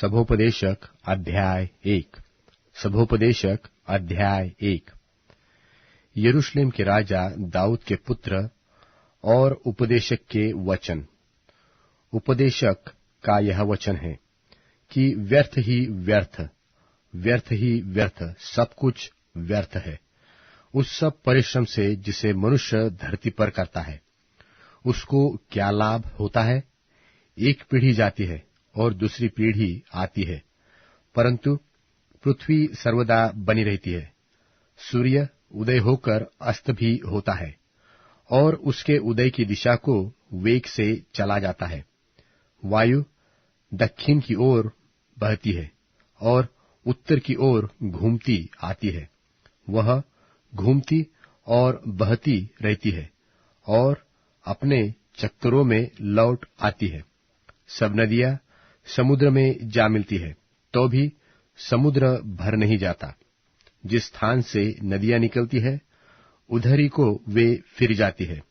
सभोपदेशक अध्याय 1। सभोपदेशक अध्याय 1। यरूशलेम के राजा दाऊद के पुत्र और उपदेशक के वचन। उपदेशक का यह वचन है कि व्यर्थ ही व्यर्थ, व्यर्थ ही व्यर्थ, सब कुछ व्यर्थ है उस सब परिश्रम से जिसे मनुष्य धरती पर करता है। उसको क्या लाभ होता है? एक पीढ़ी जाती है और दूसरी पीढ़ी आती है, परंतु पृथ्वी सर्वदा बनी रहती है। सूर्य उदय होकर अस्त भी होता है और उसके उदय की दिशा को वेग से चला जाता है। वायु दक्षिण की ओर बहती है और उत्तर की ओर घूमती आती है। वह घूमती और बहती रहती है और अपने चक्करों में लौट आती है। सब नदियां समुद्र में जा मिलती है, तो भी समुद्र भर नहीं जाता। जिस स्थान से नदियां निकलती है, उधर ही को वे फिर जाती है।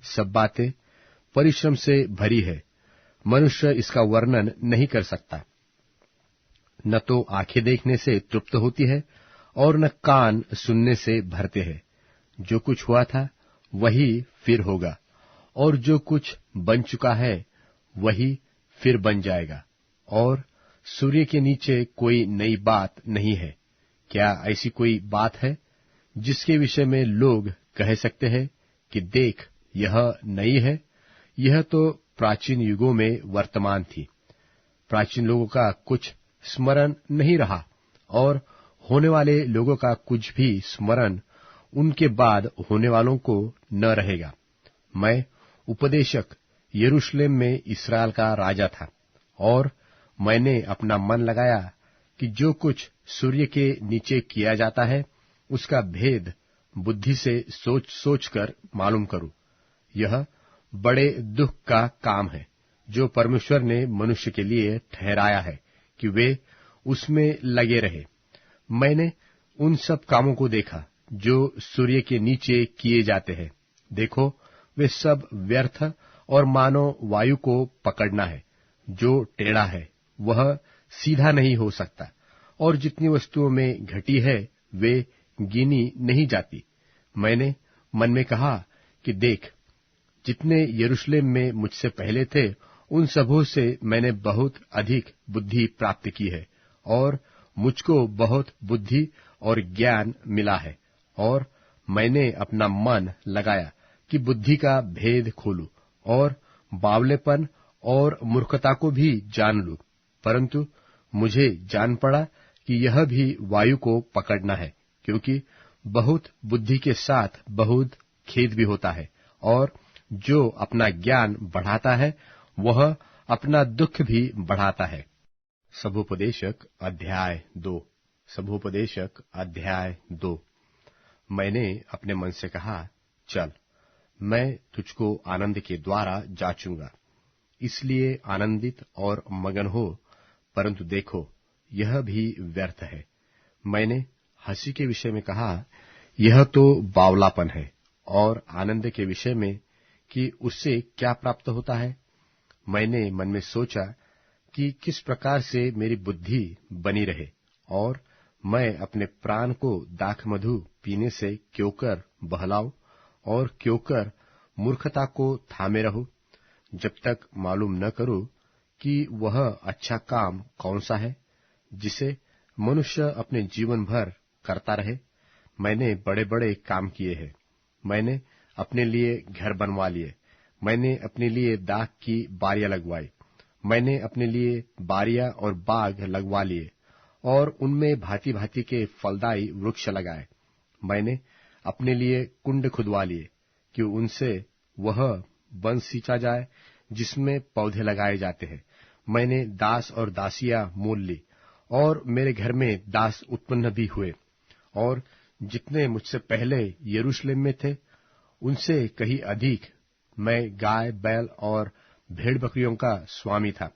सब बातें परिश्रम से भरी है, मनुष्य इसका वर्णन नहीं कर सकता। न तो आंखें देखने से तृप्त होती है और न कान सुनने से भरते हैं। जो कुछ हुआ था वही फिर होगा, और जो कुछ बन चुका है वही फिर बन जाएगा, और सूर्य के नीचे कोई नई बात नहीं है। क्या ऐसी कोई बात है जिसके विषय में लोग कह सकते हैं कि देख, यह नई है? यह तो प्राचीन युगों में वर्तमान थी। प्राचीन लोगों का कुछ स्मरण नहीं रहा, और होने वाले लोगों का कुछ भी स्मरण उनके बाद होने वालों को न रहेगा। मैं उपदेशक यरूशलेम में इस्राएल का राजा था, और मैंने अपना मन लगाया कि जो कुछ सूर्य के नीचे किया जाता है उसका भेद बुद्धि से सोच सोचकर मालूम करूं। यह बड़े दुख का काम है जो परमेश्वर ने मनुष्य के लिए ठहराया है कि वे उसमें लगे रहे। मैंने उन सब कामों को देखा जो सूर्य के नीचे किए जाते हैं। देखो, वे सब व्यर्थ और मानो वायु को पकड़ना है। जो टेढ़ा है वह सीधा नहीं हो सकता, और जितनी वस्तुओं में घटी है वे गिनी नहीं जाती। मैंने मन में कहा कि देख, जितने यरूशलेम में मुझसे पहले थे उन सबों से मैंने बहुत अधिक बुद्धि प्राप्त की है, और मुझको बहुत बुद्धि और ज्ञान मिला है। और मैंने अपना मन लगाया कि बुद्धि का भेद खोलूं और बावलेपन और मूर्खता को भी जान लूं। परंतु मुझे जान पड़ा कि यह भी वायु को पकड़ना है, क्योंकि बहुत बुद्धि के साथ बहुत खेद भी होता है, और जो अपना ज्ञान बढ़ाता है वह अपना दुख भी बढ़ाता है। सभोपदेशक अध्याय 2। सभोपदेशक अध्याय 2। मैंने अपने मन से कहा, चल, मैं तुझको आनंद के द्वारा जांचूंगा, इसलिए आनंदित और मगन हो। परंतु देखो, यह भी व्यर्थ है। मैंने हंसी के विषय में कहा, यह तो बावलापन है, और आनंद के विषय में कि उससे क्या प्राप्त होता है। मैंने मन में सोचा कि किस प्रकार से मेरी बुद्धि बनी रहे, और मैं अपने प्राण को दाख मधु पीने से क्यों कर बहलाऊं, और क्यों कर मूर्खता को थामे रहूं, जब तक मालूम न करूं कि वह अच्छा काम कौन सा है जिसे मनुष्य अपने जीवन भर करता रहे। मैंने बड़े बड़े काम किए हैं। मैंने अपने लिए घर बनवा लिए, मैंने अपने लिए दाख की बारियां लगवाई, मैंने अपने लिए बारियां और बाग लगवा लिए, और उनमें भांति भांति के फलदायी वृक्ष लगाए। मैंने अपने लिए कुंड खुदवा लिए कि उनसे वह वन सींचा जाए जिसमें पौधे लगाए जाते हैं। मैंने दास और दासियां मोल ली, और मेरे घर में दास उत्पन्न भी हुए, और जितने मुझसे पहले यरूशलेम में थे उनसे कहीं अधिक मैं गाय बैल और भेड़ बकरियों का स्वामी था।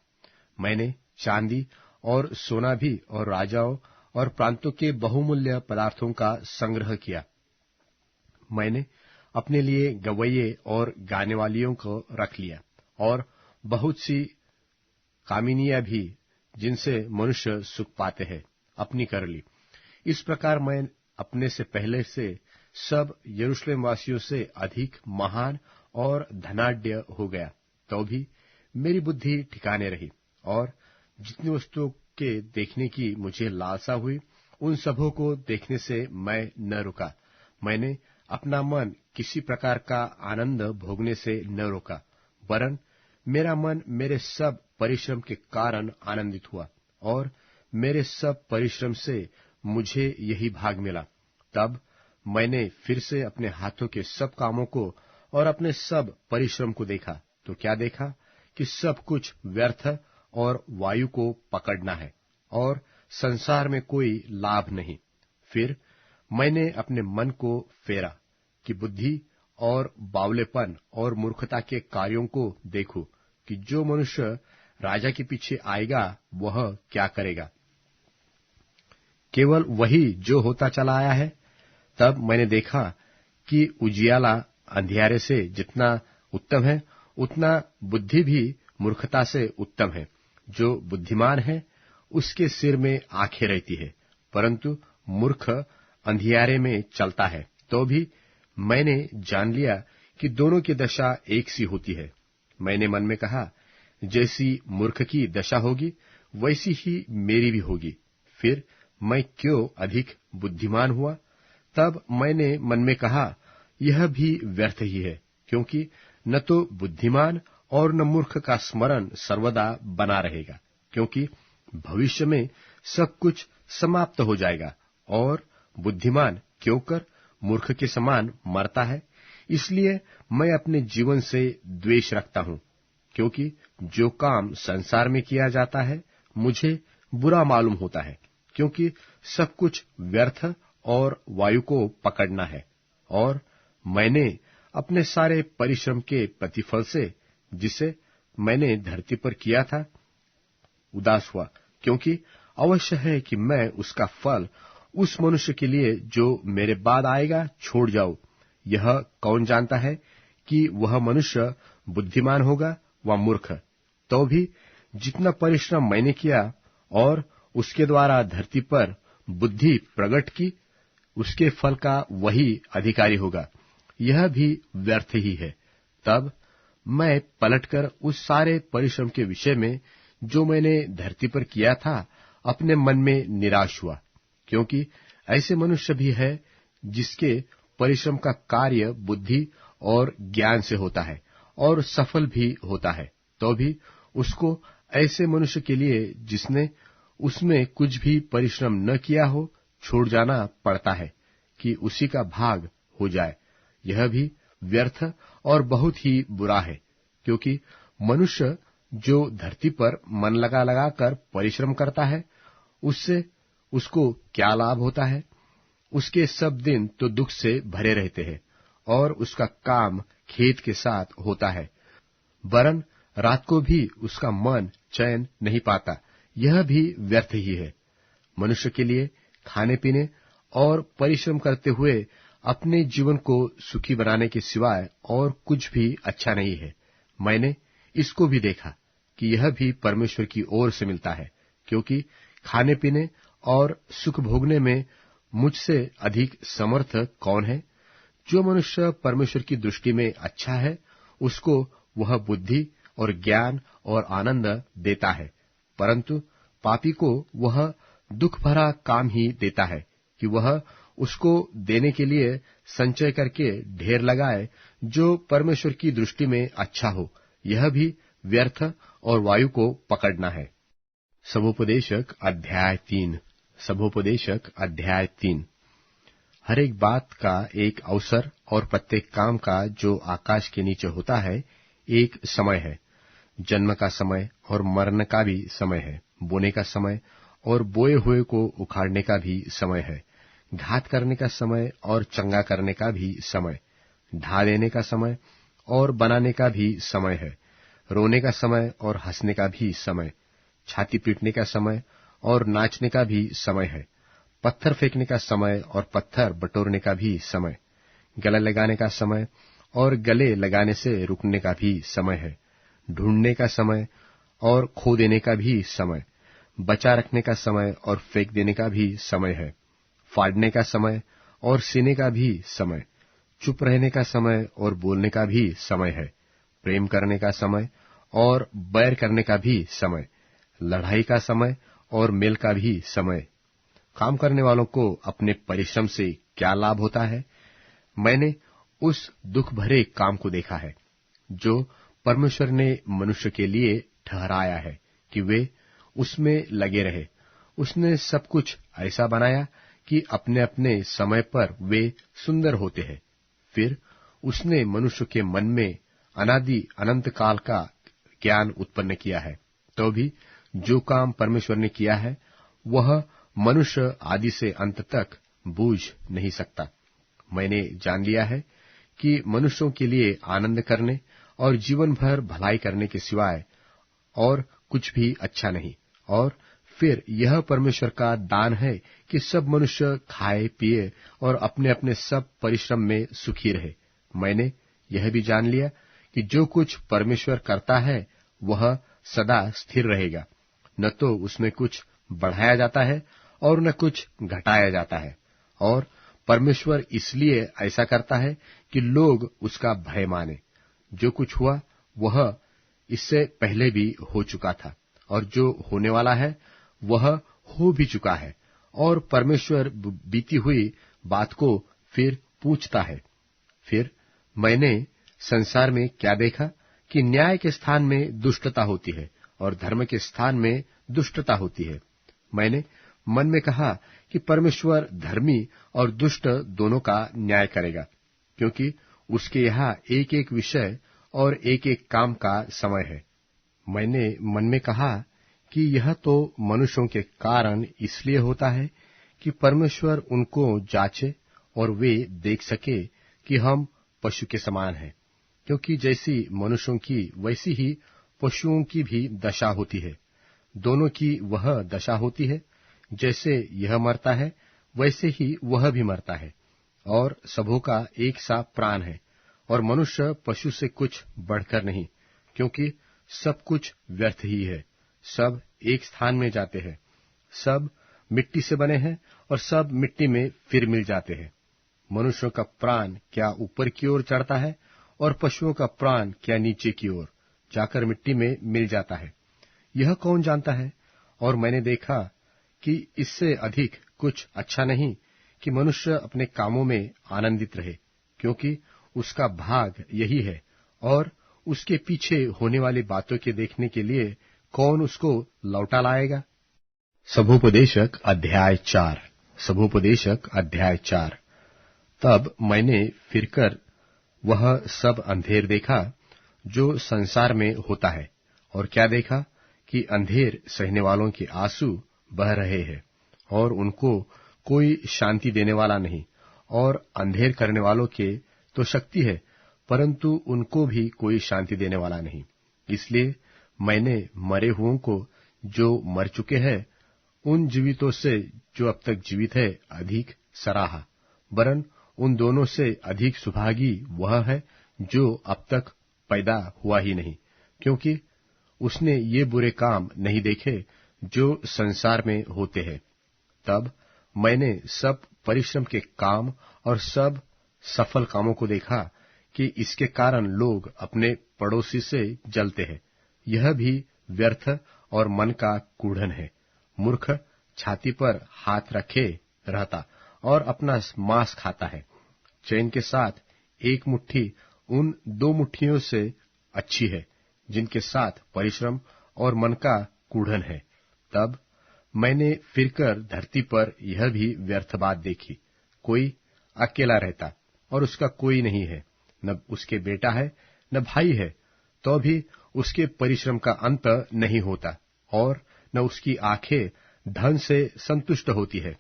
मैंने चांदी और सोना भी और राजाओं और प्रांतों के बहुमूल्य पदार्थों का संग्रह किया। मैंने अपने लिए गवैये और गाने वालियों को रख लिया, और बहुत सी कामिनियां भी जिनसे मनुष्य सुख पाते हैं, अपनी कर ली। इस प्रकार मैं अपने से पहले से सब यरूशलेम वासियों से अधिक महान और धनाढ्य हो गया, तो भी मेरी बुद्धि ठिकाने रही, और जितनी वस्तुओं के देखने की मुझे लालसा हुई, उन सबों को देखने से मैं न रुका। मैंने अपना मन किसी प्रकार का आनंद भोगने से न रोका, वरन मेरा मन मेरे सब परिश्रम के कारण आनंदित हुआ, और मेरे सब परिश्रम से मुझे यही भाग मिला। तब मैंने फिर से अपने हाथों के सब कामों को और अपने सब परिश्रम को देखा, तो क्या देखा कि सब कुछ व्यर्थ और वायु को पकड़ना है, और संसार में कोई लाभ नहीं। फिर मैंने अपने मन को फेरा कि बुद्धि और बावलेपन और मूर्खता के कार्यों को देखूं कि जो मनुष्य राजा के पीछे आएगा वह क्या करेगा। केवल वही जो होता चला आया है। तब मैंने देखा कि उजियाला अंधियारे से जितना उत्तम है, उतना बुद्धि भी मूर्खता से उत्तम है। जो बुद्धिमान है उसके सिर में आंखें रहती है, परंतु मूर्ख अंधियारे में चलता है। तो भी मैंने जान लिया कि दोनों की दशा एक सी होती है। मैंने मन में कहा, जैसी मूर्ख की दशा होगी वैसी ही मेरी भी होगी। फिर मैं क्यों अधिक बुद्धिमान हुआ? तब मैंने मन में कहा, यह भी व्यर्थ ही है, क्योंकि न तो बुद्धिमान और न मूर्ख का स्मरण सर्वदा बना रहेगा, क्योंकि भविष्य में सब कुछ समाप्त हो जाएगा, और बुद्धिमान क्यों कर मूर्ख के समान मरता है। इसलिए मैं अपने जीवन से द्वेष रखता हूं, क्योंकि जो काम संसार में किया जाता है मुझे बुरा मालूम होता है, क्योंकि सब कुछ व्यर्थ और वायु को पकड़ना है। और मैंने अपने सारे परिश्रम के प्रतिफल से, जिसे मैंने धरती पर किया था, उदास हुआ, क्योंकि अवश्य है कि मैं उसका फल उस मनुष्य के लिए जो मेरे बाद आएगा छोड़ जाऊं। यह कौन जानता है कि वह मनुष्य बुद्धिमान होगा व मूर्ख। तो भी जितना परिश्रम मैंने किया और उसके द्वारा धरती पर बुद्धि प्रकट की, उसके फल का वही अधिकारी होगा। यह भी व्यर्थ ही है। तब मैं पलटकर उस सारे परिश्रम के विषय में जो मैंने धरती पर किया था, अपने मन में निराश हुआ, क्योंकि ऐसे मनुष्य भी है जिसके परिश्रम का कार्य बुद्धि और ज्ञान से होता है और सफल भी होता है। तो भी उसको ऐसे मनुष्य के लिए जिसने उसमें कुछ भी परिश्रम न किया हो, छोड़ जाना पड़ता है कि उसी का भाग हो जाए। यह भी व्यर्थ और बहुत ही बुरा है, क्योंकि मनुष्य जो धरती पर मन लगा लगा कर परिश्रम करता है, उससे उसको क्या लाभ होता है? उसके सब दिन तो दुख से भरे रहते हैं, और उसका काम खेत के साथ होता है, वरन रात को भी उसका मन चैन नहीं पाता। यह भी व्यर्थ ही है। मनुष्य के लिए खाने पीने और परिश्रम करते हुए अपने जीवन को सुखी बनाने के सिवाय और कुछ भी अच्छा नहीं है। मैंने इसको भी देखा कि यह भी परमेश्वर की ओर से मिलता है, क्योंकि खाने पीने और सुख भोगने में मुझसे अधिक समर्थ कौन है? जो मनुष्य परमेश्वर की दृष्टि में अच्छा है, उसको वह बुद्धि और ज्ञान और आनंद देता है, परंतु पापी को वह दुख भरा काम ही देता है कि वह उसको देने के लिए संचय करके ढेर लगाए, जो परमेश्वर की दृष्टि में अच्छा हो। यह भी व्यर्थ और वायु को पकड़ना है। सबोपदेशक अध्याय 3। सबोपदेशक अध्याय 3। हर एक बात का एक अवसर और प्रत्येक काम का जो आकाश के नीचे होता है एक समय है। जन्म का समय और मरने का भी समय है, बोने का समय और बोए हुए को उखाड़ने का भी समय है, घात करने का समय और चंगा करने का भी समय, ढा देने का समय और बनाने का भी समय है, रोने का समय और हंसने का भी समय, छाती पीटने का समय और नाचने का भी समय है, पत्थर फेंकने का समय और पत्थर बटोरने का भी समय, गले लगाने का समय और गले लगाने से रुकने का भी समय है, ढूंढने का समय और खो देने का भी समय, बचा रखने का समय और फेंक देने का भी समय है, फाड़ने का समय और सीने का भी समय, चुप रहने का समय और बोलने का भी समय है, प्रेम करने का समय और बैर करने का भी समय, लड़ाई का समय और मेल का भी समय। काम करने वालों को अपने परिश्रम से क्या लाभ होता है? मैंने उस दुख भरे काम को देखा है जो परमेश्वर ने मनुष्य के लिए ठहराया है कि वे उसमें लगे रहे। उसने सब कुछ ऐसा बनाया कि अपने अपने समय पर वे सुंदर होते हैं। फिर उसने मनुष्य के मन में अनादि अनंत काल का ज्ञान उत्पन्न किया है। तो भी जो काम परमेश्वर ने किया है वह मनुष्य आदि से अंत तक बूझ नहीं सकता। मैंने जान लिया है कि मनुष्यों के लिए आनंद करने और जीवन भर भलाई करने के सिवाय और कुछ भी अच्छा नहीं। और फिर यह परमेश्वर का दान है कि सब मनुष्य खाए पिए और अपने अपने सब परिश्रम में सुखी रहे। मैंने यह भी जान लिया कि जो कुछ परमेश्वर करता है वह सदा स्थिर रहेगा, न तो उसमें कुछ बढ़ाया जाता है और न कुछ घटाया जाता है। और परमेश्वर इसलिए ऐसा करता है कि लोग उसका भय माने। जो कुछ हुआ वह इससे पहले भी हो चुका था, और जो होने वाला है वह हो भी चुका है, और परमेश्वर बीती हुई बात को फिर पूछता है। फिर मैंने संसार में क्या देखा कि न्याय के स्थान में दुष्टता होती है और धर्म के स्थान में दुष्टता होती है। मैंने मन में कहा कि परमेश्वर धर्मी और दुष्ट दोनों का न्याय करेगा, क्योंकि उसके यहाँ एक एक विषय और एक एक काम का समय है। मैंने मन में कहा कि यह तो मनुष्यों के कारण इसलिए होता है कि परमेश्वर उनको जांचे और वे देख सके कि हम पशु के समान हैं, क्योंकि जैसी मनुष्यों की वैसी ही पशुओं की भी दशा होती है। दोनों की वह दशा होती है, जैसे यह मरता है वैसे ही वह भी मरता है, और सबों का एक सा प्राण है। और मनुष्य पशु से कुछ बढ़कर नहीं, क्योंकि सब कुछ व्यर्थ ही है, सब एक स्थान में जाते हैं, सब मिट्टी से बने हैं और सब मिट्टी में फिर मिल जाते हैं। मनुष्यों का प्राण क्या ऊपर की ओर चढ़ता है, और पशुओं का प्राण क्या नीचे की ओर जाकर मिट्टी में मिल जाता है, यह कौन जानता है? और मैंने देखा कि इससे अधिक कुछ अच्छा नहीं कि मनुष्य अपने कामों में आनंदित रहे, क्योंकि उसका भाग यही है, और उसके पीछे होने वाली बातों के देखने के लिए कौन उसको लौटा लाएगा? सबोपदेशक अध्याय 4। सबोपदेशक अध्याय 4। तब मैंने फिरकर वह सब अंधेर देखा जो संसार में होता है, और क्या देखा कि अंधेर सहने वालों के आंसू बह रहे हैं, और उनको कोई शांति देने वाला नहीं। और अंधेर करने वालों के तो शक्ति है, परंतु उनको भी कोई शांति देने वाला नहीं। इसलिए मैंने मरे हुओं को जो मर चुके हैं उन जीवितों से जो अब तक जीवित है अधिक सराहा, वरन उन दोनों से अधिक सुभागी वह है जो अब तक पैदा हुआ ही नहीं, क्योंकि उसने ये बुरे काम नहीं देखे जो संसार में होते हैं। तब मैंने सब परिश्रम के काम और सब सफल कामों को देखा कि इसके कारण लोग अपने पड़ोसी से जलते हैं। यह भी व्यर्थ और मन का कूढ़न है। मूर्ख छाती पर हाथ रखे रहता और अपना मांस खाता है। चैन के साथ एक मुट्ठी उन 2 मुट्ठियों से अच्छी है जिनके साथ परिश्रम और मन का कूढ़न है। तब मैंने फिरकर धरती पर यह भी व्यर्थ बात देखी। कोई अकेला रहता और उसका कोई नहीं है, न उसके बेटा है न भाई है, तो भी उसके परिश्रम का अंत नहीं होता, और न उसकी आंखें धन से संतुष्ट होती है।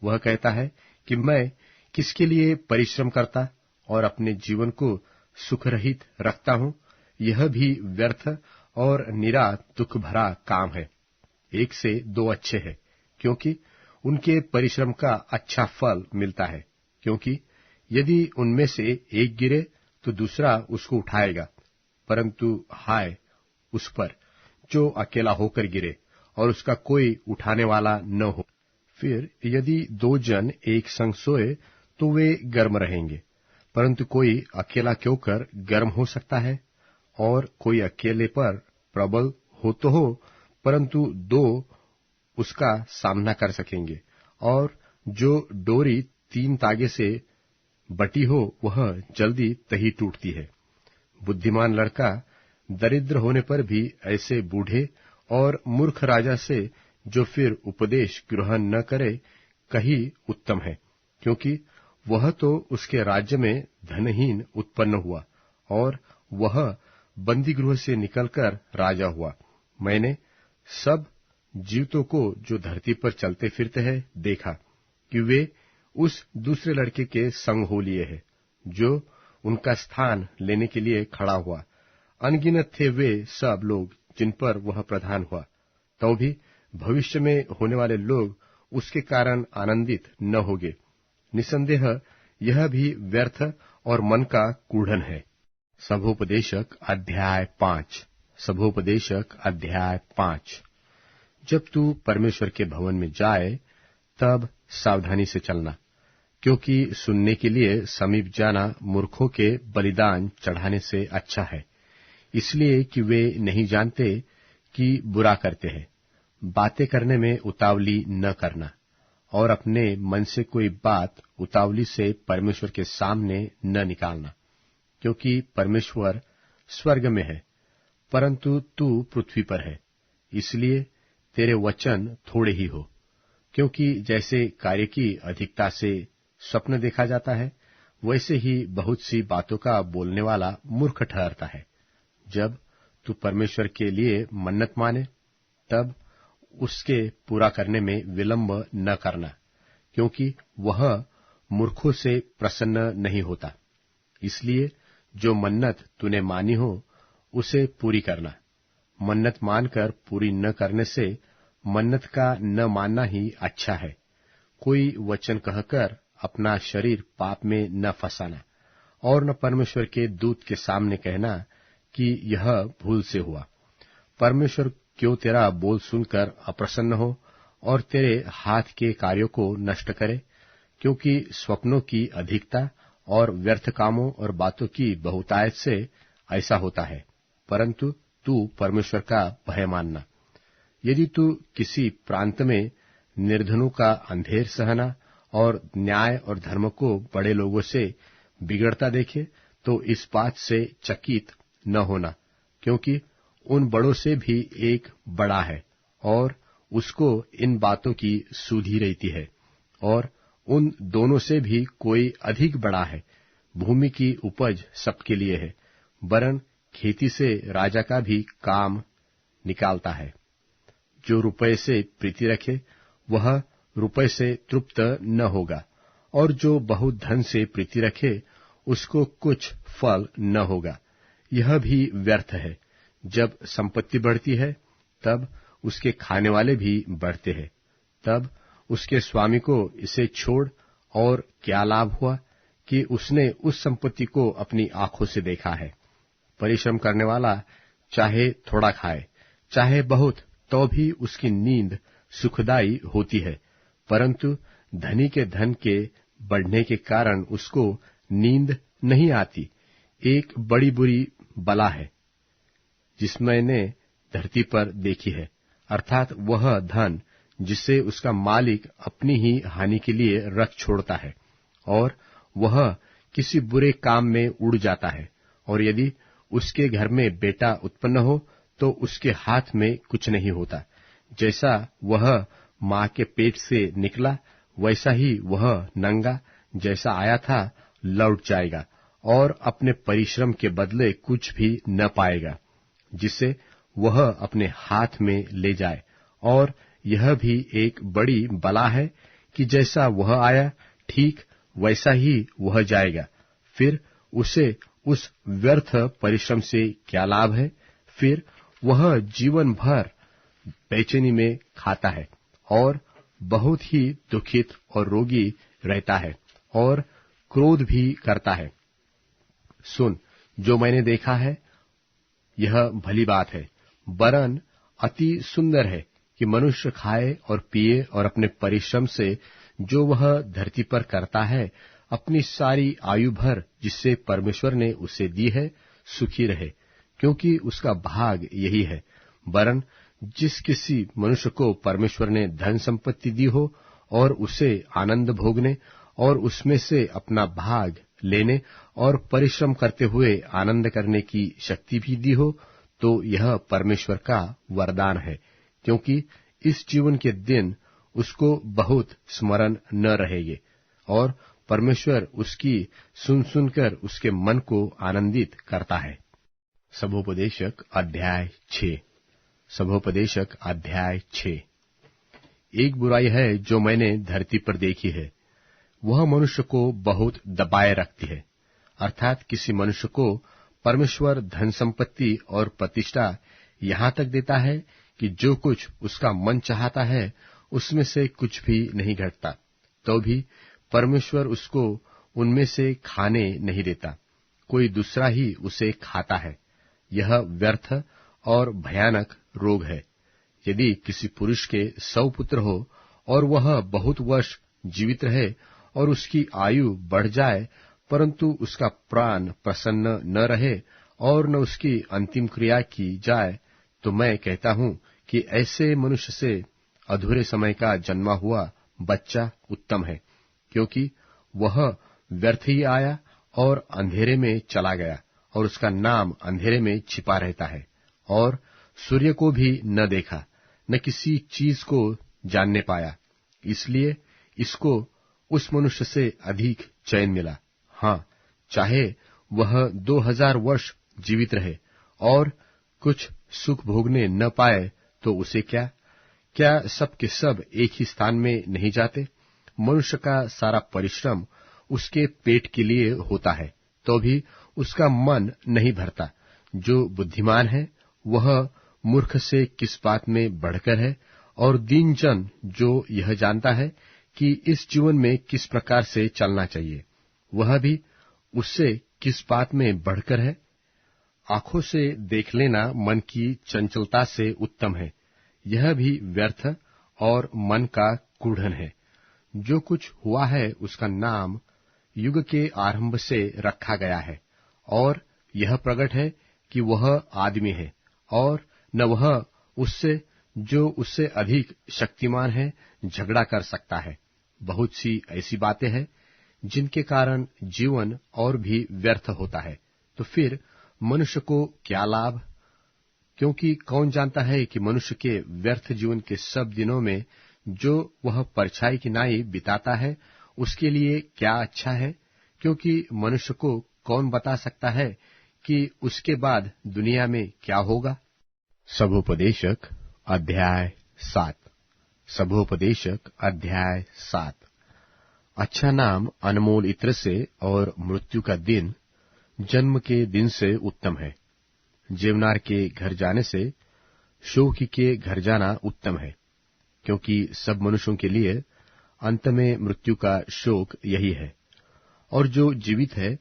वह कहता है कि मैं किसके लिए परिश्रम करता और अपने जीवन को सुख रहित रखता हूं। यह भी व्यर्थ और निरा दुख भरा काम है। 1 से 2 अच्छे हैं, क्योंकि उनके परिश्रम का अच्छा फल मिलता है। क्योंकि यदि उनमें से एक गिरे तो दूसरा उसको उठाएगा, परंतु हाय उस पर जो अकेला होकर गिरे और उसका कोई उठाने वाला न हो। फिर यदि 2 जन एक संग सोए तो वे गर्म रहेंगे, परंतु कोई अकेला क्यों कर गर्म हो सकता है? और कोई अकेले पर प्रबल हो तो हो, परंतु 2 उसका सामना कर सकेंगे। और जो डोरी 3 तागे से बटी हो वह जल्दी तही टूटती है। बुद्धिमान लड़का दरिद्र होने पर भी ऐसे बूढ़े और मूर्ख राजा से जो फिर उपदेश ग्रहण न करे कहीं उत्तम है, क्योंकि वह तो उसके राज्य में धनहीन उत्पन्न हुआ और वह बंदी गृह से निकलकर राजा हुआ। मैंने सब जीवतों को जो धरती पर चलते फिरते हैं देखा कि वे उस दूसरे लड़के के संग हो लिए हैं, जो उनका स्थान लेने के लिए खड़ा हुआ। अनगिनत थे वे सब लोग जिन पर वह प्रधान हुआ, तो भी भविष्य में होने वाले लोग उसके कारण आनंदित न होंगे। निसंदेह यह भी व्यर्थ और मन का कूढ़न है। सभोपदेशक अध्याय 5। सभोपदेशक अध्याय 5। जब तू परमेश्वर के भवन में जाए तब सावधानी से चलना, क्योंकि सुनने के लिए समीप जाना मूर्खों के बलिदान चढ़ाने से अच्छा है, इसलिए कि वे नहीं जानते कि बुरा करते हैं। बातें करने में उतावली न करना, और अपने मन से कोई बात उतावली से परमेश्वर के सामने न निकालना, क्योंकि परमेश्वर स्वर्ग में है, परंतु तू पृथ्वी पर है, इसलिए तेरे वचन थोड़े ही हो। क्योंकि जैसे कार्य की अधिकता से स्वप्न देखा जाता है, वैसे ही बहुत सी बातों का बोलने वाला मूर्ख ठहरता है। जब तू परमेश्वर के लिए मन्नत माने तब उसके पूरा करने में विलंब न करना, क्योंकि वह मूर्खों से प्रसन्न नहीं होता। इसलिए जो मन्नत तूने मानी हो उसे पूरी करना। मन्नत मानकर पूरी न करने से मन्नत का न मानना ही अच्छा है। कोई वचन कहकर अपना शरीर पाप में न फंसाना, और न परमेश्वर के दूत के सामने कहना कि यह भूल से हुआ। परमेश्वर क्यों तेरा बोल सुनकर अप्रसन्न हो और तेरे हाथ के कार्यों को नष्ट करे? क्योंकि स्वप्नों की अधिकता और व्यर्थ कामों और बातों की बहुतायत से ऐसा होता है। परंतु तू परमेश्वर का भय मानना। यदि तू किसी प्रांत में निर्धनों का अंधेर सहना और न्याय और धर्म को बड़े लोगों से बिगड़ता देखे, तो इस बात से चकित न होना, क्योंकि उन बड़ों से भी एक बड़ा है और उसको इन बातों की सुधि रहती है, और उन दोनों से भी कोई अधिक बड़ा है। भूमि की उपज सबके लिए है, वरन खेती से राजा का भी काम निकालता है। जो रुपये से प्रीति रखे वह रुपये से तृप्त न होगा, और जो बहुत धन से प्रीति रखे उसको कुछ फल न होगा। यह भी व्यर्थ है। जब संपत्ति बढ़ती है तब उसके खाने वाले भी बढ़ते हैं। तब उसके स्वामी को इसे छोड़ और क्या लाभ हुआ कि उसने उस संपत्ति को अपनी आंखों से देखा है। परिश्रम करने वाला चाहे थोड़ा खाए चाहे बहुत, तो भी उसकी नींद सुखदायी होती है, परंतु धनी के धन के बढ़ने के कारण उसको नींद नहीं आती। एक बड़ी बुरी बला है जिसमैंने धरती पर देखी है, अर्थात वह धन जिसे उसका मालिक अपनी ही हानि के लिए रख छोड़ता है, और वह किसी बुरे काम में उड़ जाता है। और यदि उसके घर में बेटा उत्पन्न हो तो उसके हाथ में कुछ नहीं होता। जैसा वह माँ के पेट से निकला वैसा ही वह नंगा जैसा आया था लौट जाएगा, और अपने परिश्रम के बदले कुछ भी न पाएगा जिसे वह अपने हाथ में ले जाए। और यह भी एक बड़ी बला है कि जैसा वह आया ठीक वैसा ही वह जाएगा। फिर उसे उस व्यर्थ परिश्रम से क्या लाभ है? फिर वह जीवन भर बेचैनी में खाता है और बहुत ही दुखित और रोगी रहता है और क्रोध भी करता है। सुन, जो मैंने देखा है यह भली बात है, वरन अति सुंदर है कि मनुष्य खाए और पिए और अपने परिश्रम से जो वह धरती पर करता है, अपनी सारी आयु भर जिससे परमेश्वर ने उसे दी है, सुखी रहे, क्योंकि उसका भाग यही है। वरन जिस किसी मनुष्य को परमेश्वर ने धन संपत्ति दी हो और उसे आनंद भोगने और उसमें से अपना भाग लेने और परिश्रम करते हुए आनंद करने की शक्ति भी दी हो, तो यह परमेश्वर का वरदान है, क्योंकि इस जीवन के दिन उसको बहुत स्मरण न रहेंगे और परमेश्वर उसकी सुन सुनकर उसके मन को आनंदित करता है। सबोपदेशक अध्याय 6। सबोपदेशक अध्याय 6। एक बुराई है जो मैंने धरती पर देखी है, वह मनुष्य को बहुत दबाए रखती है। अर्थात किसी मनुष्य को परमेश्वर धन संपत्ति और प्रतिष्ठा यहाँ तक देता है कि जो कुछ उसका मन चाहता है उसमें से कुछ भी नहीं घटता, तो भी परमेश्वर उसको उनमें से खाने नहीं देता, कोई दूसरा ही उसे खाता है। यह व्यर्थ और भयानक रोग है। यदि किसी पुरुष के 100 पुत्र हो और वह बहुत वर्ष जीवित रहे और उसकी आयु बढ़ जाए, परंतु उसका प्राण प्रसन्न न रहे और न उसकी अंतिम क्रिया की जाए, तो मैं कहता हूं कि ऐसे मनुष्य से अधूरे समय का जन्मा हुआ बच्चा उत्तम है, क्योंकि वह व्यर्थ ही आया और अंधेरे में चला गया और उसका नाम अंधेरे में छिपा रहता है और सूर्य को भी न देखा, न किसी चीज को जानने पाया। इसलिए इसको उस मनुष्य से अधिक चैन मिला। हाँ, चाहे वह 2000 वर्ष जीवित रहे और कुछ सुख भोगने न पाए, तो उसे क्या सब के सब एक ही स्थान में नहीं जाते? मनुष्य का सारा परिश्रम उसके पेट के लिए होता है, तो भी उसका मन नहीं भरता। जो बुद्धिमान है वह मूर्ख से किस बात में बढ़कर है, और दीन जन जो यह जानता है कि इस जीवन में किस प्रकार से चलना चाहिए, वह भी उससे किस बात में बढ़कर है। आंखों से देख लेना मन की चंचलता से उत्तम है, यह भी व्यर्थ और मन का कूढ़न है। जो कुछ हुआ है उसका नाम युग के आरंभ से रखा गया है, और यह प्रगट है कि वह आदमी है और न वह उससे जो उससे अधिक शक्तिमान है झगड़ा कर सकता है। बहुत सी ऐसी बातें हैं जिनके कारण जीवन और भी व्यर्थ होता है, तो फिर मनुष्य को क्या लाभ? क्योंकि कौन जानता है कि मनुष्य के व्यर्थ जीवन के सब दिनों में जो वह परछाई की नाई बिताता है उसके लिए क्या अच्छा है? क्योंकि मनुष्य को कौन बता सकता है कि उसके बाद दुनिया में क्या होगा? सबोपदेशक अध्याय 7। सबोपदेशक अध्याय 7। अच्छा नाम अनमोल इत्र से और मृत्यु का दिन जन्म के दिन से उत्तम है। जेवनार के घर जाने से शोकी के घर जाना उत्तम है, क्योंकि सब मनुष्यों के लिए अंत में मृत्यु का शोक यही है। और जो जीवित है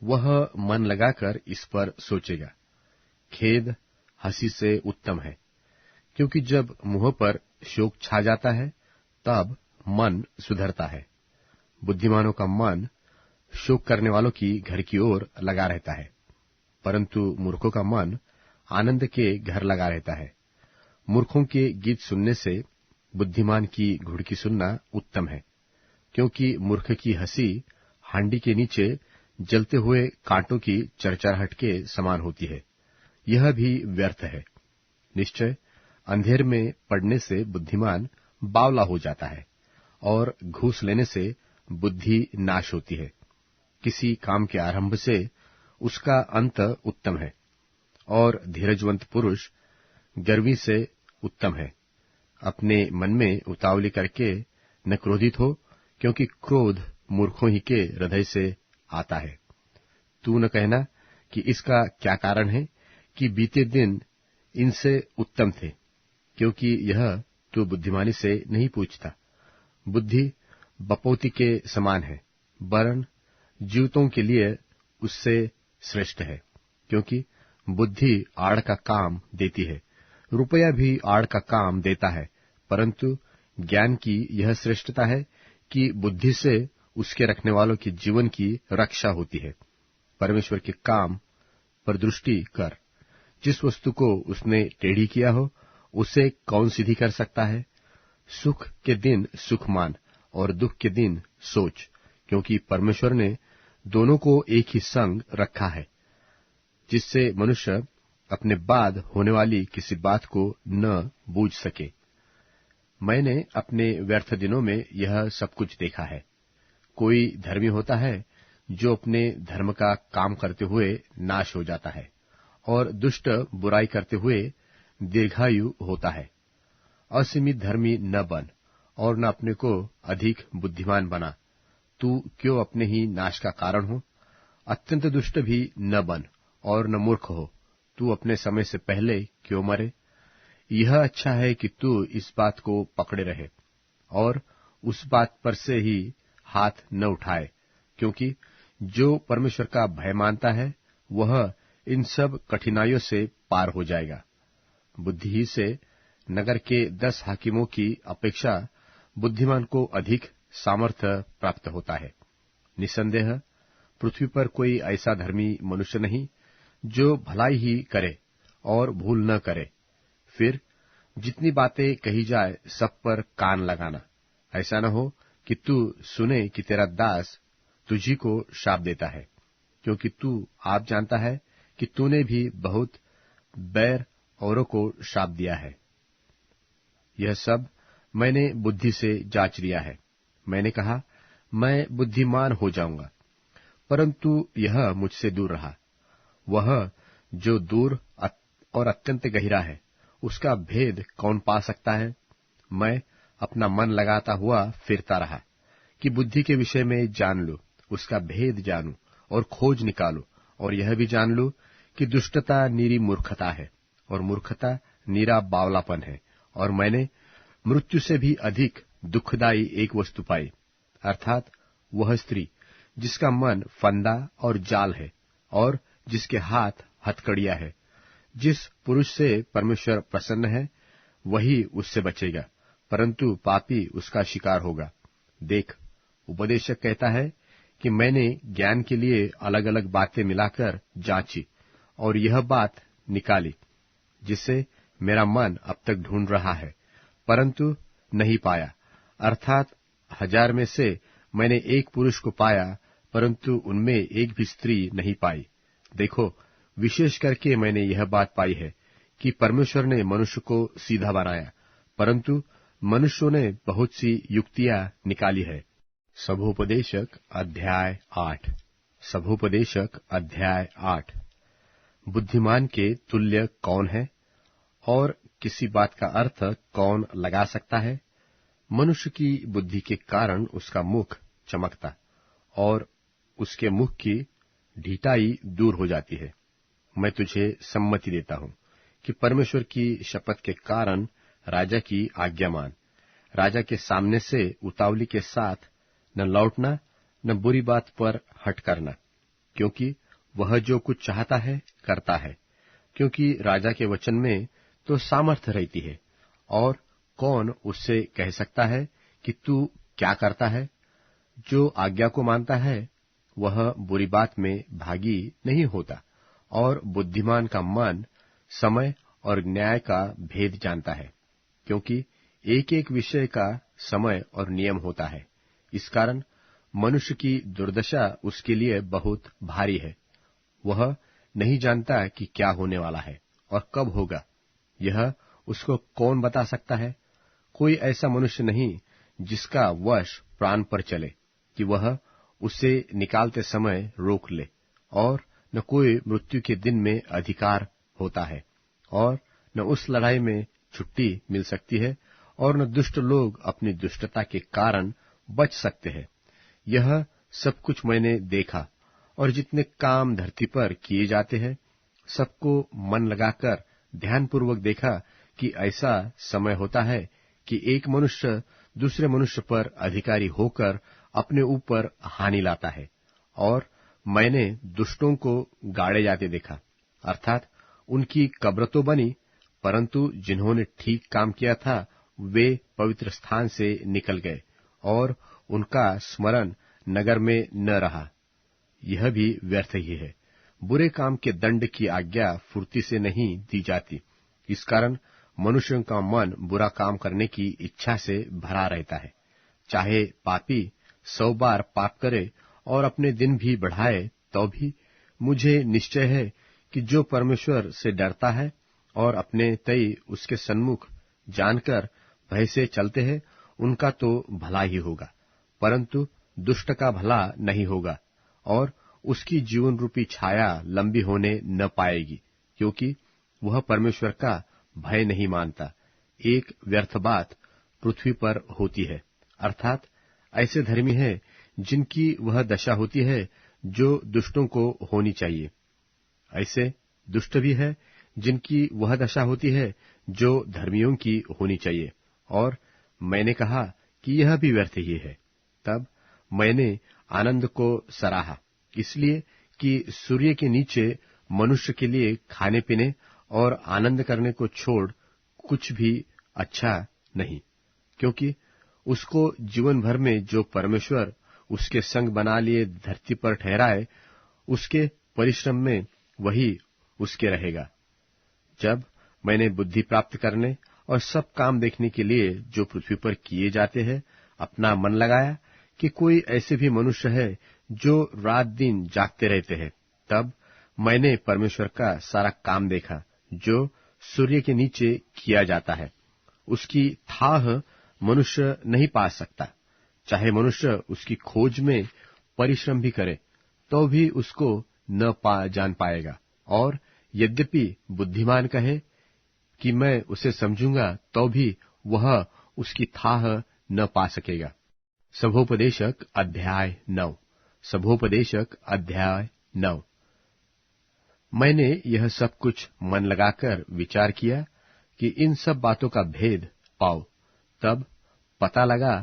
वह मन लगाकर इस पर सोचेगा। खेद हंसी से उत्तम है, क्योंकि जब मुंह पर शोक छा जाता है तब मन सुधरता है। बुद्धिमानों का मन शोक करने वालों की घर की ओर लगा रहता है, परंतु मूर्खों का मन आनंद के घर लगा रहता है। मूर्खों के गीत सुनने से बुद्धिमान की घुड़की सुनना उत्तम है, क्योंकि मूर्ख की हंसी हांडी के नीचे जलते हुए कांटों की चरचराहट के समान होती है, यह भी व्यर्थ है। निश्चय अंधेर में पड़ने से बुद्धिमान बावला हो जाता है, और घूस लेने से बुद्धि नाश होती है। किसी काम के आरंभ से उसका अंत उत्तम है, और धीरजवंत पुरुष गर्वी से उत्तम है। अपने मन में उतावली करके न क्रोधित हो, क्योंकि क्रोध मूर्खों ही के हृदय से आता है। तू न कहना कि इसका क्या कारण है कि बीते दिन इनसे उत्तम थे, क्योंकि यह तू बुद्धिमानी से नहीं पूछता। बुद्धि बपौती के समान है, वरन जीवतों के लिए उससे श्रेष्ठ है, क्योंकि बुद्धि आड़ का काम देती है। रुपया भी आड़ का काम देता है, परंतु ज्ञान की यह श्रेष्ठता है कि बुद्धि से उसके रखने वालों के जीवन की रक्षा होती है। परमेश्वर के काम पर दृष्टि कर। जिस वस्तु को उसने टेढ़ी किया हो, उसे कौन सीधी कर सकता है? सुख के दिन सुख मान और दुख के दिन सोच, क्योंकि परमेश्वर ने दोनों को एक ही संग रखा है, जिससे मनुष्य अपने बाद होने वाली किसी बात को न बूझ सके। मैंने अपने व्यर्थ दिनों में यह सब कुछ देखा है। कोई धर्मी होता है जो अपने धर्म का काम करते हुए नाश हो जाता है, और दुष्ट बुराई करते हुए दीर्घायु होता है। असीमित धर्मी न बन और न अपने को अधिक बुद्धिमान बना। तू क्यों अपने ही नाश का कारण हो? अत्यंत दुष्ट भी न बन और न मूर्ख हो। तू अपने समय से पहले क्यों मरे? यह अच्छा है कि तू इस बात को पकड़े रहे और उस बात पर से ही हाथ न उठाए, क्योंकि जो परमेश्वर का भय मानता है वह इन सब कठिनाइयों से पार हो जाएगा। बुद्धि ही से नगर के 10 हाकिमों की अपेक्षा बुद्धिमान को अधिक सामर्थ्य प्राप्त होता है। निसंदेह पृथ्वी पर कोई ऐसा धर्मी मनुष्य नहीं जो भलाई ही करे और भूल न करे। फिर जितनी बातें कही जाए सब पर कान लगाना। ऐसा न हो कि तू सुने कि तेरा दास तुझी को शाप देता है, क्योंकि तू आप जानता है कि तूने भी बहुत बैर औरों को शाप दिया है। यह सब मैंने बुद्धि से जांच लिया है। मैंने कहा, मैं बुद्धिमान हो जाऊंगा, परंतु यह मुझसे दूर रहा। वह जो दूर और अत्यंत गहरा है, उसका भेद कौन पा सकता है? मैं अपना मन लगाता हुआ फिरता रहा कि बुद्धि के विषय में जान लूं, उसका भेद जानूं और खोज निकालूं, और यह भी जान लूं कि दुष्टता नीरी मूर्खता है और मूर्खता नीरा बावलापन है। और मैंने मृत्यु से भी अधिक दुखदायी एक वस्तु पाई, अर्थात वह स्त्री जिसका मन फंदा और जाल है और जिसके हाथ हथकड़ियां है। जिस पुरुष से परमेश्वर प्रसन्न है वही उससे बचेगा, परंतु पापी उसका शिकार होगा। देख, उपदेशक कहता है कि मैंने ज्ञान के लिए अलग अलग बातें मिलाकर जांची और यह बात निकाली, जिसे मेरा मन अब तक ढूंढ रहा है, परंतु नहीं पाया। अर्थात 1000 में से मैंने एक पुरुष को पाया, परंतु उनमें एक भी स्त्री नहीं पाई। देखो, विशेष करके मैंने यह बात पाई है कि परमेश्वर ने मनुष्य को सीधा बनाया, परंतु मनुष्यों ने बहुत सी युक्तियां निकाली है। सभोपदेशक अध्याय 8। सभोपदेशक अध्याय 8। बुद्धिमान के तुल्य कौन है और किसी बात का अर्थ कौन लगा सकता है? मनुष्य की बुद्धि के कारण उसका मुख चमकता और उसके मुख की ढीठाई दूर हो जाती है। मैं तुझे सम्मति देता हूं कि परमेश्वर की शपथ के कारण राजा की आज्ञा मान। राजा के सामने से उतावली के साथ न लौटना, न बुरी बात पर हट करना, क्योंकि वह जो कुछ चाहता है करता है। क्योंकि राजा के वचन में तो सामर्थ्य रहती है, और कौन उससे कह सकता है कि तू क्या करता है? जो आज्ञा को मानता है वह बुरी बात में भागी नहीं होता, और बुद्धिमान का मन समय और न्याय का भेद जानता है, क्योंकि एक एक विषय का समय और नियम होता है। इस कारण मनुष्य की दुर्दशा उसके लिए बहुत भारी है। वह नहीं जानता कि क्या होने वाला है और कब होगा। यह उसको कौन बता सकता है? कोई ऐसा मनुष्य नहीं जिसका वश प्राण पर चले कि वह उसे निकालते समय रोक ले, और न कोई मृत्यु के दिन में अधिकार होता है, और न उस लड़ाई में छुट्टी मिल सकती है, और न दुष्ट लोग अपनी दुष्टता के कारण बच सकते हैं। यह सब कुछ मैंने देखा, और जितने काम धरती पर किए जाते हैं सबको मन लगाकर ध्यानपूर्वक देखा कि ऐसा समय होता है कि एक मनुष्य दूसरे मनुष्य पर अधिकारी होकर अपने ऊपर हानि लाता है, और मैंने दुष्टों को गाड़े जाते देखा, अर्थात उनकी कब्र तो बनी परंतु जिन्होंने ठीक काम किया था वे पवित्र स्थान से निकल गए और उनका स्मरण नगर में न रहा। यह भी व्यर्थ ही है। बुरे काम के दंड की आज्ञा फुर्ती से नहीं दी जाती। इस कारण मनुष्यों का मन बुरा काम करने की इच्छा से भरा रहता है। चाहे पापी 100 बार पाप करे और अपने दिन भी बढ़ाए तो भी मुझे निश्चय है कि जो परमेश्वर से डरता है और अपने तय उसके सन्मुख जानकर भय से चलते हैं उनका तो भला ही होगा, परंतु दुष्ट का भला नहीं होगा और उसकी जीवन रूपी छाया लंबी होने न पाएगी, क्योंकि वह परमेश्वर का भय नहीं मानता। एक व्यर्थ बात पृथ्वी पर होती है, अर्थात ऐसे धर्मी है जिनकी वह दशा होती है जो दुष्टों को होनी चाहिए। ऐसे दुष्ट भी है जिनकी वह दशा होती है जो धर्मियों की होनी चाहिए। और मैंने कहा कि यह भी व्यर्थ ही है। तब मैंने आनंद को सराहा, इसलिए कि सूर्य के नीचे मनुष्य के लिए खाने पीने और आनंद करने को छोड़ कुछ भी अच्छा नहीं, क्योंकि उसको जीवन भर में जो परमेश्वर उसके संग बना लिए धरती पर ठहराए, उसके परिश्रम में वही उसके रहेगा। जब मैंने बुद्धि प्राप्त करने और सब काम देखने के लिए जो पृथ्वी पर किए जाते हैं अपना मन लगाया कि कोई ऐसे भी मनुष्य है जो रात दिन जागते रहते हैं, तब मैंने परमेश्वर का सारा काम देखा जो सूर्य के नीचे किया जाता है। उसकी थाह मनुष्य नहीं पा सकता। चाहे मनुष्य उसकी खोज में परिश्रम भी करे तो भी उसको न जान पाएगा। और यद्यपि बुद्धिमान कहे कि मैं उसे समझूंगा तो भी वह उसकी थाह न पा सकेगा। सभोपदेशक अध्याय 9। सभोपदेशक अध्याय 9। मैंने यह सब कुछ मन लगाकर विचार किया कि इन सब बातों का भेद पाओ। तब पता लगा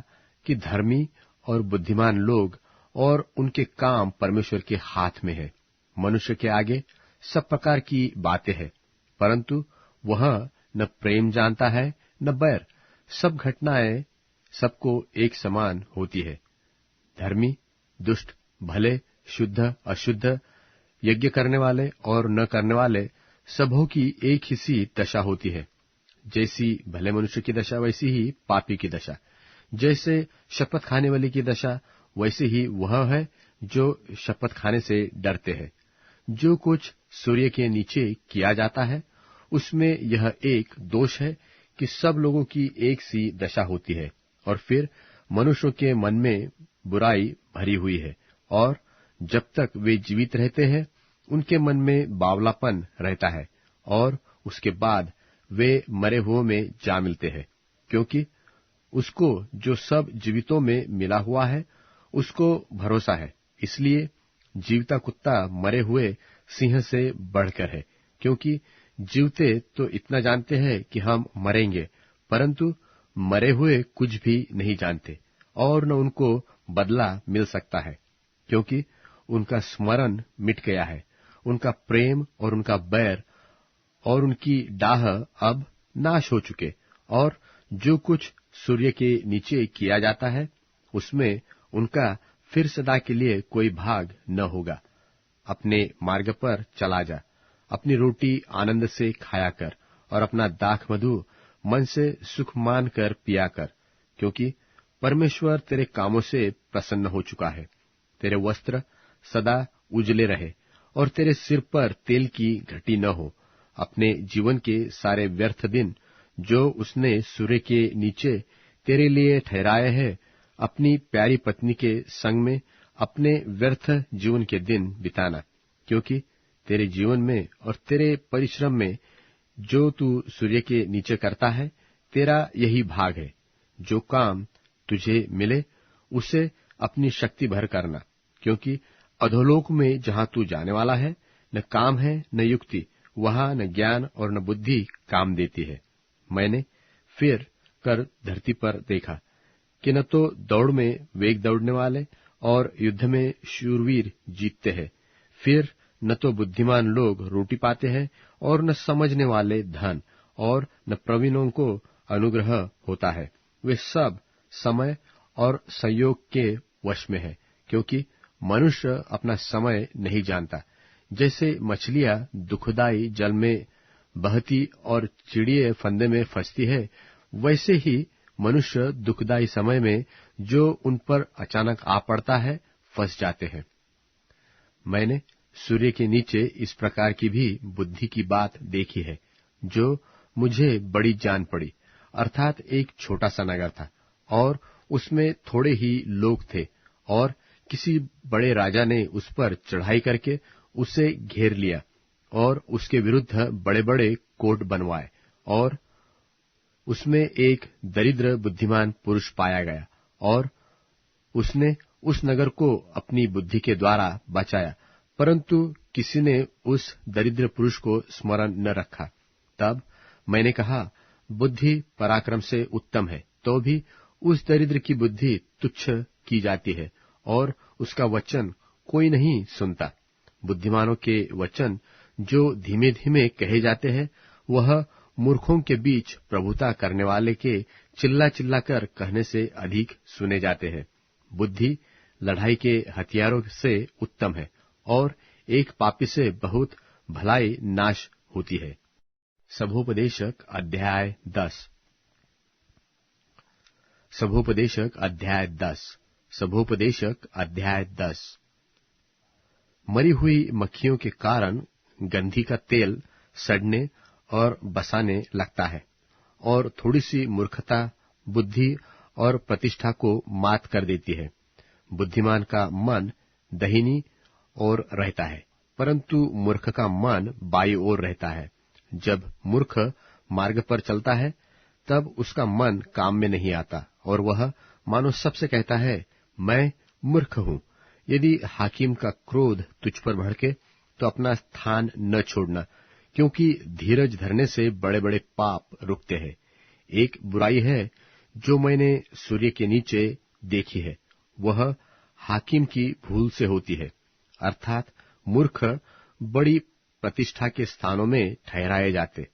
कि धर्मी और बुद्धिमान लोग और उनके काम परमेश्वर के हाथ में है। मनुष्य के आगे सब प्रकार की बातें हैं, परंतु वह न प्रेम जानता है न बैर। सब घटनाएं सबको एक समान होती है। धर्मी, दुष्ट, भले, शुद्ध, अशुद्ध, यज्ञ करने वाले और न करने वाले सबों की एक ही सी दशा होती है। जैसी भले मनुष्य की दशा वैसी ही पापी की दशा। जैसे शपथ खाने वाले की दशा वैसे ही वह है जो शपथ खाने से डरते हैं। जो कुछ सूर्य के नीचे किया जाता है उसमें यह एक दोष है कि सब लोगों की एक सी दशा होती है, और फिर मनुष्यों के मन में बुराई भरी हुई है, और जब तक वे जीवित रहते हैं उनके मन में बावलापन रहता है, और उसके बाद वे मरे हुओं में जा मिलते हैं। क्योंकि उसको जो सब जीवितों में मिला हुआ है उसको भरोसा है, इसलिए जीवता कुत्ता मरे हुए सिंह से बढ़कर है। क्योंकि जीवते तो इतना जानते हैं कि हम मरेंगे, परंतु मरे हुए कुछ भी नहीं जानते और न उनको बदला मिल सकता है, क्योंकि उनका स्मरण मिट गया है। उनका प्रेम और उनका बैर और उनकी डाह अब नाश हो चुके, और जो कुछ सूर्य के नीचे किया जाता है उसमें उनका फिर सदा के लिए कोई भाग न होगा। अपने मार्ग पर चला जा, अपनी रोटी आनंद से खाया कर और अपना दाख मधु मन से सुख मान कर पिया कर, क्योंकि परमेश्वर तेरे कामों से प्रसन्न हो चुका है। तेरे वस्त्र सदा उजले रहे और तेरे सिर पर तेल की घटी न हो। अपने जीवन के सारे व्यर्थ दिन जो उसने सूर्य के नीचे तेरे लिए ठहराए हैं, अपनी प्यारी पत्नी के संग में अपने व्यर्थ जीवन के दिन बिताना, क्योंकि तेरे जीवन में और तेरे परिश्रम में जो तू सूर्य के नीचे करता है तेरा यही भाग है। जो काम तुझे मिले उसे अपनी शक्ति भर करना, क्योंकि अधोलोक में जहां तू जाने वाला है न काम है न युक्ति, वहां न ज्ञान और न बुद्धि काम देती है। मैंने फिर कर धरती पर देखा कि न तो दौड़ में वेग दौड़ने वाले और युद्ध में शूरवीर जीतते हैं, फिर न तो बुद्धिमान लोग रोटी पाते हैं और न समझने वाले धन, और न प्रवीणों को अनुग्रह होता है। वे सब समय और संयोग के वश में है, क्योंकि मनुष्य अपना समय नहीं जानता। जैसे मछलियां दुखदाई जल में बहती और चिड़िए फंदे में फंसती है, वैसे ही मनुष्य दुखदाई समय में जो उन पर अचानक आ पड़ता है फंस जाते हैं। मैंने सूर्य के नीचे इस प्रकार की भी बुद्धि की बात देखी है, जो मुझे बड़ी जान पड़ी। अर्थात एक छोटा सा नगर था और उसमें थोड़े ही लोग थे, और किसी बड़े राजा ने उस पर चढ़ाई करके उसे घेर लिया और उसके विरुद्ध बड़े बड़े कोट बनवाए, और उसमें एक दरिद्र बुद्धिमान पुरुष पाया गया, और उसने उस नगर को अपनी बुद्धि के द्वारा बचाया, परंतु किसी ने उस दरिद्र पुरुष को स्मरण न रखा। तब मैंने कहा, बुद्धि पराक्रम से उत्तम है, तो भी उस दरिद्र की बुद्धि तुच्छ की जाती है और उसका वचन कोई नहीं सुनता। बुद्धिमानों के वचन जो धीमे धीमे कहे जाते हैं, वह मूर्खों के बीच प्रभुता करने वाले के चिल्ला चिल्ला कर कहने से अधिक सुने जाते हैं। बुद्धि लड़ाई के हथियारों से उत्तम है, और एक पापी से बहुत भलाई नाश होती है। सभोपदेशक अध्याय 10। सभोपदेशक अध्याय 10। सभोपदेशक अध्याय 10। मरी हुई मक्खियों के कारण गंधी का तेल सड़ने और बसाने लगता है, और थोड़ी सी मूर्खता बुद्धि और प्रतिष्ठा को मात कर देती है। बुद्धिमान का मन दाहिनी ओर रहता है, परंतु मूर्ख का मन बाईं ओर रहता है। जब मूर्ख मार्ग पर चलता है, तब उसका मन काम में नहीं आता, और वह मानो सबसे कहता है, मैं मूर्ख हूं। यदि हाकिम का क्रोध तुझ पर भड़के, तो अपना स्थान न छोड़ना, क्योंकि धीरज धरने से बड़े बड़े पाप रुकते हैं। एक बुराई है जो मैंने सूर्य के नीचे देखी है, वह हाकिम की भूल से होती है, अर्थात मूर्ख बड़ी प्रतिष्ठा के स्थानों में ठहराए जाते,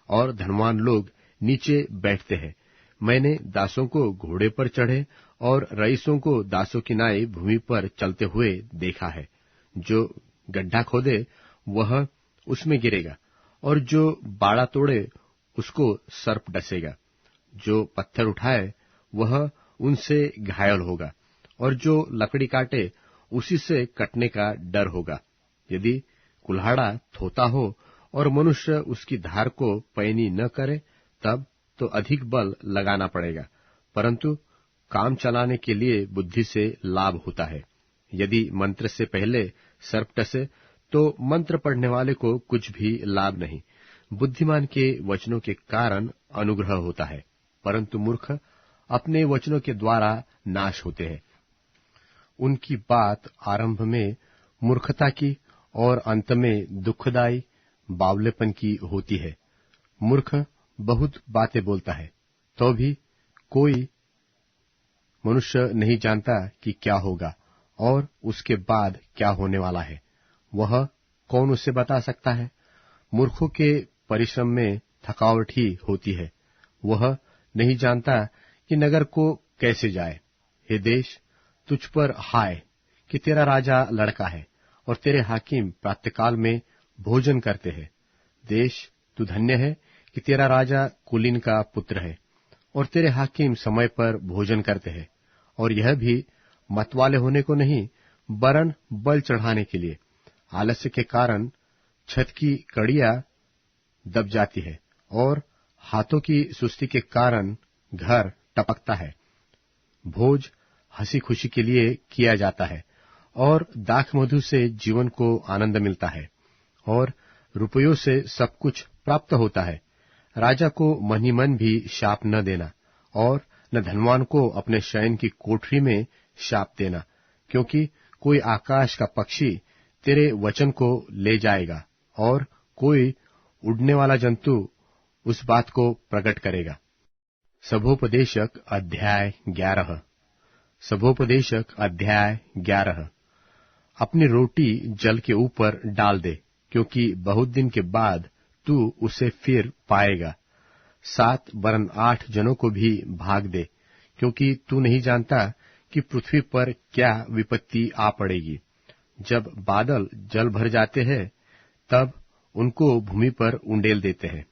और धनवान लोग नीचे बैठते हैं। मैंने दासों को घोड़े पर चढ़े और रईसों को दासों की नाई भूमि पर चलते हुए देखा है। जो गड्ढा खोदे वह उसमें गिरेगा, और जो बाड़ा तोड़े उसको सर्प डसेगा। जो पत्थर उठाए वह उनसे घायल होगा, और जो लकड़ी काटे उसी से कटने का डर होगा। यदि कुल्हाड़ा थोता हो और मनुष्य उसकी धार को पैनी न करे, तब तो अधिक बल लगाना पड़ेगा, परंतु काम चलाने के लिए बुद्धि से लाभ होता है। यदि मंत्र से पहले सर्प डसे, तो मंत्र पढ़ने वाले को कुछ भी लाभ नहीं। बुद्धिमान के वचनों के कारण अनुग्रह होता है, परंतु मूर्ख अपने वचनों के द्वारा नाश होते हैं। उनकी बात आरंभ में मूर्खता की और अंत में दुखदाई बावलेपन की होती है। मूर्ख बहुत बातें बोलता है, तो भी कोई मनुष्य नहीं जानता कि क्या होगा और उसके बाद क्या होने वाला है। वह कौन उसे बता सकता है? मूर्खों के परिश्रम में थकावट ही होती है। वह नहीं जानता कि नगर को कैसे जाए। हे देश, तुझ पर हाय कि तेरा राजा लड़का है और तेरे हाकिम प्रातःकाल में भोजन करते हैं। देश, तू धन्य है कि तेरा राजा कुलीन का पुत्र है और तेरे हाकिम समय पर भोजन करते हैं, और यह भी मतवाले होने को नहीं, वरन बल चढ़ाने के लिए। आलस्य के कारण छत की कड़ियां दब जाती है और हाथों की सुस्ती के कारण घर टपकता है। भोज हंसी खुशी के लिए किया जाता है और दाख मधु से जीवन को आनंद मिलता है और रुपयों से सब कुछ प्राप्त होता है। राजा को मन ही मन भी शाप न देना और न धनवान को अपने शयन की कोठरी में शाप देना, क्योंकि कोई आकाश का पक्षी तेरे वचन को ले जाएगा और कोई उड़ने वाला जंतु उस बात को प्रकट करेगा। सभोपदेशक अध्याय 11। सभोपदेशक अध्याय 11। अपनी रोटी जल के ऊपर डाल दे, क्योंकि बहुत दिन के बाद तू उसे फिर पाएगा। 7 वरन 8 जनों को भी भाग दे, क्योंकि तू नहीं जानता कि पृथ्वी पर क्या विपत्ति आ पड़ेगी। जब बादल जल भर जाते हैं, तब उनको भूमि पर उंडेल देते हैं,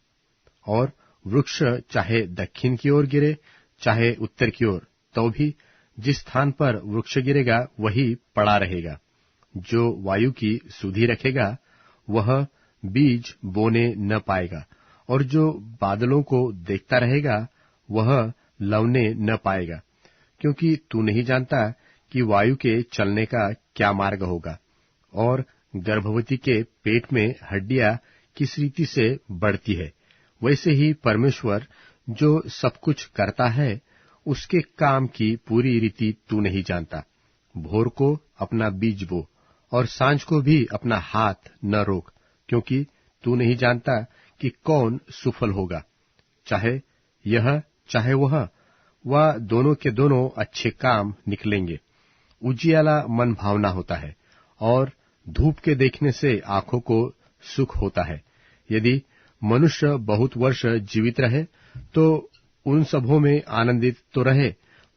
और वृक्ष चाहे दक्षिण की ओर गिरे चाहे उत्तर की ओर, तो भी जिस स्थान पर वृक्ष गिरेगा वही पड़ा रहेगा। जो वायु की सुधि रखेगा वह बीज बोने न पाएगा, और जो बादलों को देखता रहेगा वह लवने न पाएगा, क्योंकि तू नहीं जानता कि वायु के चलने का क्या मार्ग होगा, और गर्भवती के पेट में हड्डियां किस रीति से बढ़ती है। वैसे ही परमेश्वर जो सब कुछ करता है, उसके काम की पूरी रीति तू नहीं जानता। भोर को अपना बीज बो, और सांझ को भी अपना हाथ न रोक, क्योंकि तू नहीं जानता कि कौन सुफल होगा, चाहे यह चाहे वह दोनों के दोनों अच्छे काम निकलेंगे। उजियाला मन भावना होता है, और धूप के देखने से आंखों को सुख होता है। यदि मनुष्य बहुत वर्ष जीवित रहे तो उन सबों में आनंदित तो रहे,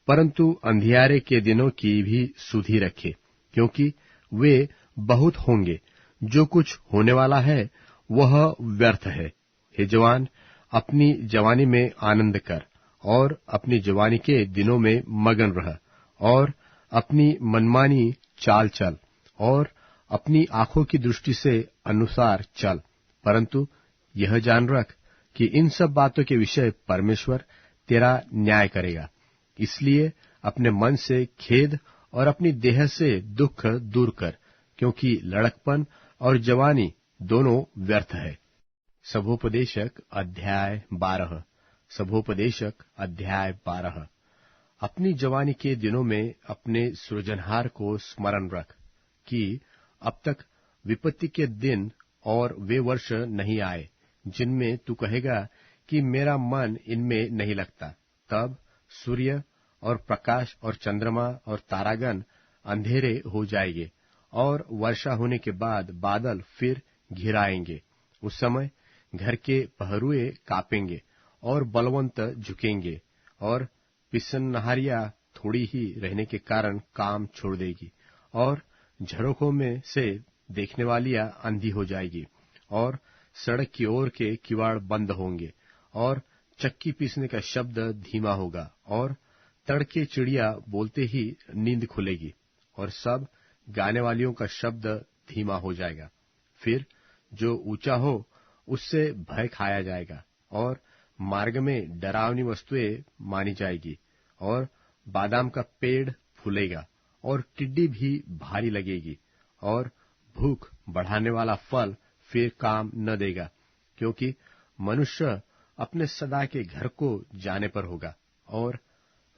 परंतु अंधियारे के दिनों की भी सुधि रखे, क्योंकि वे बहुत होंगे। जो कुछ होने वाला है वह व्यर्थ है। हे जवान, अपनी जवानी में आनंद कर, और अपनी जवानी के दिनों में मगन रह, और अपनी मनमानी चाल चल, और अपनी आंखों की दृष्टि से अनुसार चल, परंतु यह जान रख कि इन सब बातों के विषय परमेश्वर तेरा न्याय करेगा। इसलिए अपने मन से खेद और अपनी देह से दुख दूर कर, क्योंकि लड़कपन और जवानी दोनों व्यर्थ है। सभोपदेशक अध्याय 12। सभोपदेशक अध्याय 12। अपनी जवानी के दिनों में अपने सृजनहार को स्मरण रख, कि अब तक विपत्ति के दिन और वे वर्ष नहीं आए जिनमें तू कहेगा कि मेरा मन इनमें नहीं लगता। तब सूर्य और प्रकाश और चंद्रमा और तारागण अंधेरे हो जाएंगे, और वर्षा होने के बाद बादल फिर घिराएंगे। उस समय घर के पहरुए कांपेंगे, और बलवंत झुकेंगे, और पिसनहारियां थोड़ी ही रहने के कारण काम छोड़ देगी, और झरोखों में से देखने वालियां अंधी हो जाएगी, और सड़क की ओर के किवाड़ बंद होंगे, और चक्की पीसने का शब्द धीमा होगा, और तड़के चिड़िया बोलते ही नींद खुलेगी, और सब गाने वालियों का शब्द धीमा हो जाएगा। फिर जो ऊंचा हो उससे भय खाया जाएगा, और मार्ग में डरावनी वस्तुएं मानी जाएगी, और बादाम का पेड़ फूलेगा, और टिड्डी भी भारी लगेगी, और भूख बढ़ाने वाला फल फिर काम न देगा, क्योंकि मनुष्य अपने सदा के घर को जाने पर होगा, और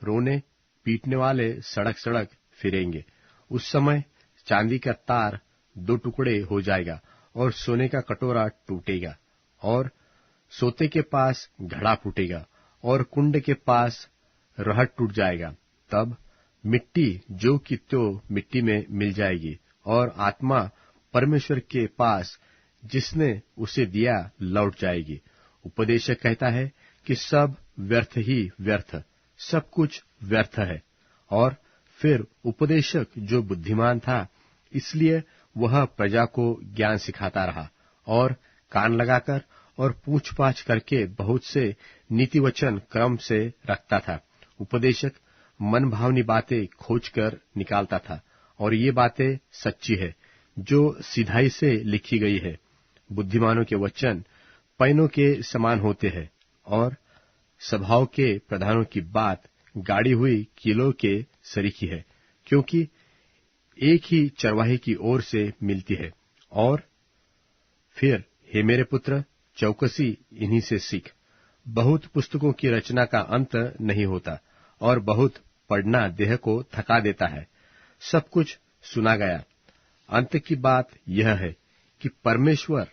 रोने पीटने वाले सड़क सड़क फिरेंगे। उस समय चांदी का तार 2 टुकड़े हो जाएगा, और सोने का कटोरा टूटेगा, और सोते के पास घड़ा फूटेगा, और कुंड के पास रहट टूट जाएगा। तब मिट्टी जो कि त्यों मिट्टी में मिल जाएगी, और आत्मा परमेश्वर के पास जिसने उसे दिया लौट जाएगी। उपदेशक कहता है कि सब व्यर्थ ही व्यर्थ, सब कुछ व्यर्थ है। और फिर उपदेशक जो बुद्धिमान था, इसलिए वह प्रजा को ज्ञान सिखाता रहा, और कान लगाकर और पूछपाछ करके बहुत से नीति वचन क्रम से रखता था। उपदेशक मन भावनी बातें खोजकर निकालता था, और ये बातें सच्ची है जो सिधाई से लिखी गई है। बुद्धिमानों के वचन पैनों के समान होते हैं, और सभाओं के प्रधानों की बात गाड़ी हुई कीलों के सरीखी है, क्योंकि एक ही चरवाहे की ओर से मिलती है। और फिर हे मेरे पुत्र, चौकसी इन्हीं से सीख। बहुत पुस्तकों की रचना का अंत नहीं होता, और बहुत पढ़ना देह को थका देता है। सब कुछ सुना गया। अंत की बात यह है कि परमेश्वर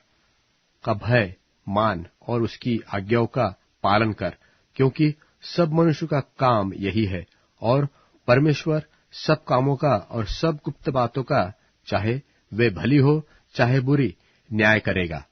का भय मान और उसकी आज्ञाओं का पालन कर, क्योंकि सब मनुष्य का काम यही है, और परमेश्वर सब कामों का और सब गुप्त बातों का, चाहे वे भली हो चाहे बुरी, न्याय करेगा।